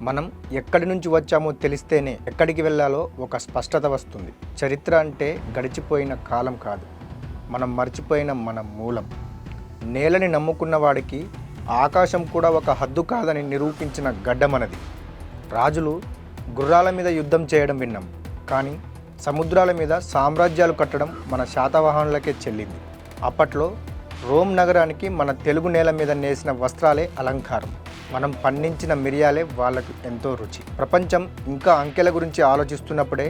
మనం ఎక్కడి నుంచి వచ్చామో తెలిస్తేనే ఎక్కడికి వెళ్ళాలో ఒక స్పష్టత వస్తుంది. చరిత్ర అంటే గడిచిపోయిన కాలం కాదు, మనం మర్చిపోయిన మన మూలం. నేలని నమ్ముకున్న వాడికి ఆకాశం కూడా ఒక హద్దు కాదని నిరూపించిన గడ్డ మనది. రాజులు గుర్రాల మీద యుద్ధం చేయడం విన్నాం, కానీ సముద్రాల మీద సామ్రాజ్యాలు కట్టడం మన శాతవాహనులకే చెల్లింది. అప్పట్లో రోమ్ నగరానికి మన తెలుగు నేల మీద నేసిన వస్త్రాలే అలంకారం, మనం పండించిన మిరియాలే వాళ్ళకు ఎంతో రుచి. ప్రపంచం ఇంకా అంకెల గురించి ఆలోచిస్తున్నప్పుడే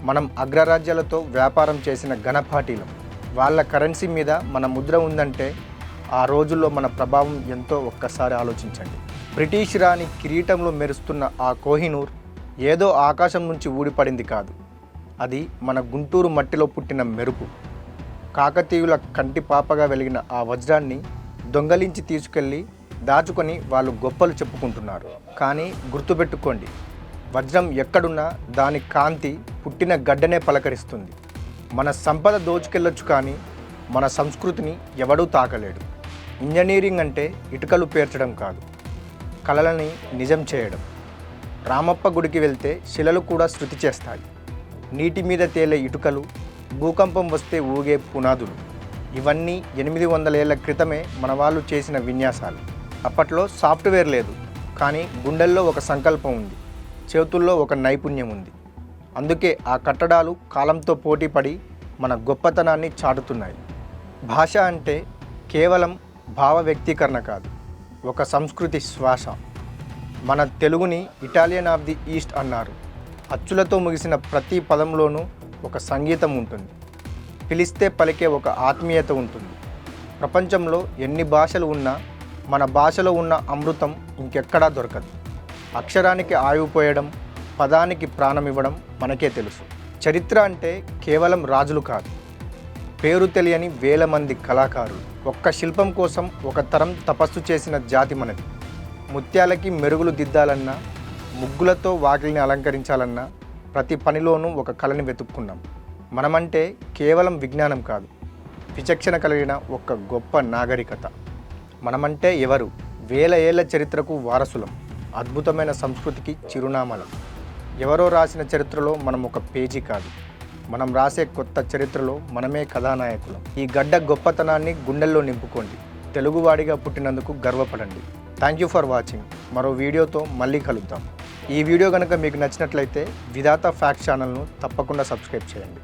మనం అగ్రరాజ్యాలతో వ్యాపారం చేసిన ఘనపాఠీలం. వాళ్ళ కరెన్సీ మీద మన ముద్ర ఉందంటే ఆ రోజుల్లో మన ప్రభావం ఎంతో ఒక్కసారి ఆలోచించండి. బ్రిటిష్ రాణి కిరీటంలో మెరుస్తున్న ఆ కోహినూర్ ఏదో ఆకాశం నుంచి ఊడిపడింది కాదు, అది మన గుంటూరు మట్టిలో పుట్టిన మెరుపు. కాకతీయుల కంటి పాపగా వెలిగిన ఆ వజ్రాన్ని దొంగలించి తీసుకెళ్ళి దాచుకొని వాళ్ళు గొప్పలు చెప్పుకుంటున్నారు. కానీ గుర్తుపెట్టుకోండి, వజ్రం ఎక్కడున్నా దాని కాంతి పుట్టిన గడ్డనే పలకరిస్తుంది. మన సంపద దోచుకెళ్ళొచ్చు, కానీ మన సంస్కృతిని ఎవడూ తాకలేడు. ఇంజనీరింగ్ అంటే ఇటుకలు పేర్చడం కాదు, కలలని నిజం చేయడం. రామప్ప గుడికి వెళ్తే శిలలు కూడా శృతి చేస్తాయి. నీటి మీద తేలే ఇటుకలు, భూకంపం వస్తే ఊగే పునాదులు, ఇవన్నీ 800 ఏళ్ల క్రితమే మన వాళ్ళు చేసిన విన్యాసాలు. అప్పట్లో సాఫ్ట్వేర్ లేదు, కానీ గుండెల్లో ఒక సంకల్పం ఉంది, చేతుల్లో ఒక నైపుణ్యం ఉంది. అందుకే ఆ కట్టడాలు కాలంతో పోటీపడి మన గొప్పతనాన్ని చాటుతున్నాయి. భాష అంటే కేవలం భావ వ్యక్తీకరణ కాదు, ఒక సంస్కృతి శ్వాస. మన తెలుగుని ఇటాలియన్ ఆఫ్ ది ఈస్ట్ అన్నారు. అచ్చులతో ముగిసిన ప్రతి పదంలోనూ ఒక సంగీతం ఉంటుంది, పిలిస్తే పలికే ఒక ఆత్మీయత ఉంటుంది. ప్రపంచంలో ఎన్ని భాషలు ఉన్నా మన భాషలో ఉన్న అమృతం ఇంకెక్కడా దొరకదు. అక్షరానికి ఆయువు పోయడం, పదానికి ప్రాణం ఇవ్వడం మనకే తెలుసు. చరిత్ర అంటే కేవలం రాజులు కాదు, పేరు తెలియని వేల మంది కళాకారులు. ఒక్క శిల్పం కోసం ఒక తరం తపస్సు చేసిన జాతి మనది. ముత్యాలకి మెరుగులు దిద్దాలన్నా, ముగ్గులతో వాకిలిని అలంకరించాలన్నా ప్రతి పనిలోనూ ఒక కళని వెతుక్కున్నాం. మనమంటే కేవలం విజ్ఞానం కాదు, విచక్షణ కలిగిన ఒక గొప్ప నాగరికత. మనమంటే ఎవరు? వేల ఏళ్ల చరిత్రకు వారసులం, అద్భుతమైన సంస్కృతికి చిరునామలం. ఎవరో రాసిన చరిత్రలో మనం ఒక పేజీ కాదు, మనం రాసే కొత్త చరిత్రలో మనమే కథానాయకులం. ఈ గడ్డ గొప్పతనాన్ని గుండెల్లో నింపుకోండి. తెలుగువాడిగా పుట్టినందుకు గర్వపడండి. Thank you for watching. మరో వీడియోతో మళ్ళీ కలుద్దాం. ఈ వీడియో కనుక మీకు నచ్చినట్లయితే విధాత ఫ్యాక్ట్స్ ఛానల్ను తప్పకుండా సబ్స్క్రైబ్ చేయండి.